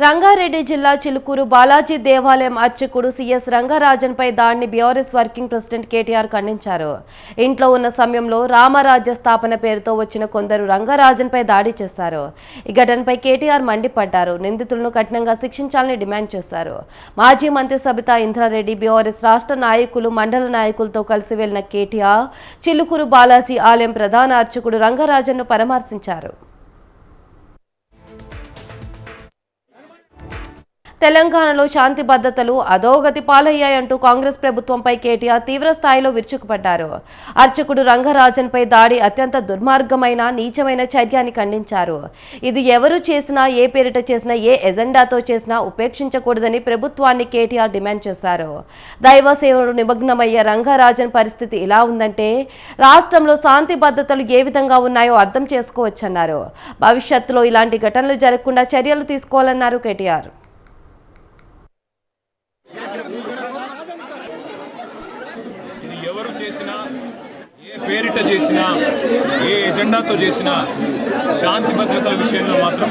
రంగారెడ్డి జిల్లా చిలుకూరు బాలాజీ దేవాలయం అర్చకుడు సిఎస్ రంగరాజన్పై దాడిని బీఆర్ఎస్ వర్కింగ్ ప్రెసిడెంట్ కేటీఆర్ ఖండించారు. ఇంట్లో ఉన్న సమయంలో రామరాజ్య స్థాపన పేరుతో వచ్చిన కొందరు రంగరాజన్పై దాడి చేశారు. ఈ ఘటనపై కేటీఆర్ మండిపడ్డారు. నిందితులను కఠినంగా శిక్షించాలని డిమాండ్ చేశారు. మాజీ మంత్రి సబితా ఇంద్రారెడ్డి, బీఆర్ఎస్ రాష్ట్ర నాయకులు, మండల నాయకులతో కలిసి వెళ్లిన కేటీఆర్ చిలుకూరు బాలాజీ ఆలయం ప్రధాన అర్చకుడు రంగరాజన్ను పరామర్శించారు. తెలంగాణలో శాంతి భద్రతలు అధోగతి పాలయ్యాయంటూ కాంగ్రెస్ ప్రభుత్వంపై కేటీఆర్ తీవ్ర స్థాయిలో విరుచుకుపడ్డారు. అర్చకుడు రంగరాజన్పై దాడి అత్యంత దుర్మార్గమైన, నీచమైన చర్య అని ఖండించారు. ఇది ఎవరు చేసినా, ఏ పేరిట చేసినా, ఏ ఎజెండాతో చేసినా ఉపేక్షించకూడదని ప్రభుత్వాన్ని కేటీఆర్ డిమాండ్ చేశారు. దైవ సేవలు నిమగ్నమయ్యే రంగరాజన్ పరిస్థితి ఇలా ఉందంటే రాష్ట్రంలో శాంతి భద్రతలు ఏ విధంగా ఉన్నాయో అర్థం చేసుకోవచ్చన్నారు. భవిష్యత్తులో ఇలాంటి ఘటనలు జరగకుండా చర్యలు తీసుకోవాలన్నారు కేటీఆర్. ఎవరు చేసినా, ఏ పేరిట చేసినా, ఏ ఎజెండాతో చేసినా శాంతి భద్రతల విషయంలో మాత్రం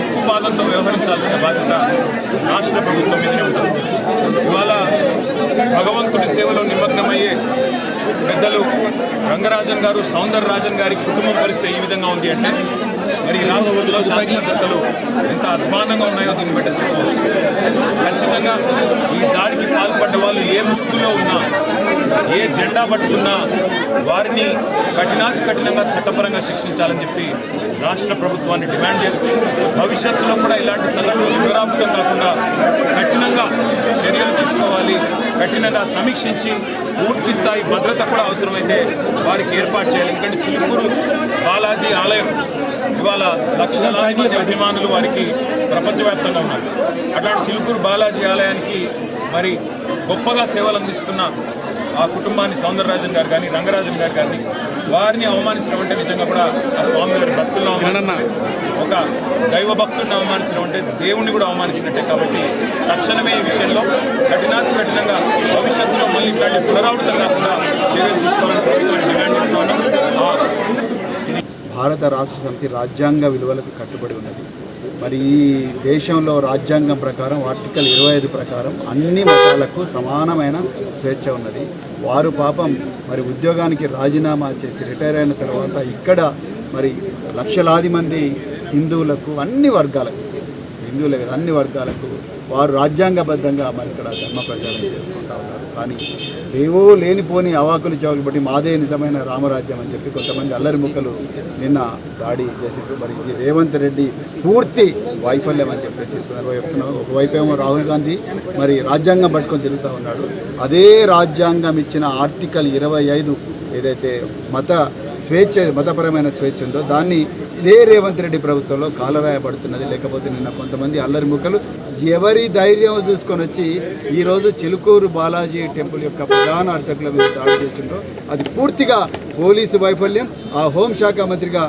ఉక్కుపాదంతో వ్యవహరించాల్సిన బాధ్యత రాష్ట్ర ప్రభుత్వం మీదనే ఉంటుంది. ఇవాళ భగవంతుడి సేవలో నిమగ్నమయ్యే పెద్దలు రంగరాజన్ గారు, సౌందరరాజన్ గారి కుటుంబం పరిస్థితి ఈ విధంగా ఉంది అంటే మరి రాష్ట్రంలో శాంతి భద్రతలు ఎంత అధ్వానంగా ఉన్నాయో దీన్ని బట్టి చెప్పవచ్చు. ఖచ్చితంగా ఈ దాడికి పాల్పడ్డ వాళ్ళు ఏ ముసుగులో ఉన్నా, ఏ జెండా పట్టుకున్నా వారిని కఠినంగా చట్టపరంగా శిక్షించాలని చెప్పి రాష్ట్ర ప్రభుత్వాన్ని డిమాండ్ చేస్తూ భవిష్యత్తులో కూడా ఇలాంటి సంఘటనలు పునరావృతం కాకుండా కఠినంగా చర్యలు తీసుకోవాలి. కఠినంగా సమీక్షించి పూర్తి స్థాయి భద్రత కూడా అవసరమైతే వారికి ఏర్పాటు చేయాలి. ఎందుకంటే చిలుకూరు బాలాజీ ఆలయం ఇవాళ లక్షలాది మంది అభిమానులు వారికి ప్రపంచవ్యాప్తంగా ఉన్నారు. అట్లాంటి చిలుకూరు బాలాజీ ఆలయానికి మరి గొప్పగా సేవలు అందిస్తున్న ఆ కుటుంబాన్ని, సౌందరరాజన్ గారు కానీ, రంగరాజన్ గారు కానీ, వారిని అవమానించడం అంటే నిజంగా కూడా ఆ స్వామివారి భక్తులను అవమానించడం, ఒక దైవ భక్తుడిని అవమానించడం అంటే దేవుణ్ణి కూడా అవమానించినట్టే. కాబట్టి తక్షణమే ఈ విషయంలో కఠినంగా భవిష్యత్తులో మళ్ళీ ఇట్లాంటి పునరావృతం కాకుండా చర్యలు తీసుకోవాలని ప్రభుత్వాన్ని డిమాండ్ చేస్తున్నాను. భారత రాష్ట్ర సమితి రాజ్యాంగ విలువలకు కట్టుబడి ఉన్నది. మరి ఈ దేశంలో రాజ్యాంగం ప్రకారం ఆర్టికల్ 25 ప్రకారం అన్ని మతాలకు సమానమైన స్వేచ్ఛ ఉన్నది. వారు పాపం మరి ఉద్యోగానికి రాజీనామా చేసి రిటైర్ అయిన తర్వాత ఇక్కడ మరి లక్షలాది మంది హిందువులకు, అన్ని వర్గాలకు, హిందువులే కదా అన్ని వర్గాలకు వారు రాజ్యాంగబద్ధంగా మరి ఇక్కడ ధర్మ ప్రచారం చేసుకుంటా ఉన్నారు. కానీ ఏవో లేనిపోని అవాకులు చవాకులు బట్టి మాదే నిజమైన రామరాజ్యం అని చెప్పి కొంతమంది అల్లరి ముక్కలు నిన్న దాడి చేసి మరి రేవంత్ రెడ్డి పూర్తి వైఫల్యం అని చెప్పేసి సందర్భంగా చెప్తున్నాం. ఒకవైపేమో రాహుల్ గాంధీ మరి రాజ్యాంగం పట్టుకొని తిరుగుతూ ఉన్నాడు. అదే రాజ్యాంగం ఇచ్చిన ఆర్టికల్ 25 ఏదైతే మతపరమైన స్వేచ్ఛ ఉందో దాన్ని ఇదే రేవంత్ రెడ్డి ప్రభుత్వంలో కాలరాయబడుతున్నది. లేకపోతే నిన్న కొంతమంది అల్లరి ముక్కలు ఎవరి ధైర్యం చూసుకొని వచ్చి ఈరోజు చిలుకూరు బాలాజీ టెంపుల్ యొక్క ప్రధాన అర్చకుల మీద దాడి చేసిందో అది పూర్తిగా పోలీసు వైఫల్యం. ఆ హోంశాఖ మంత్రిగా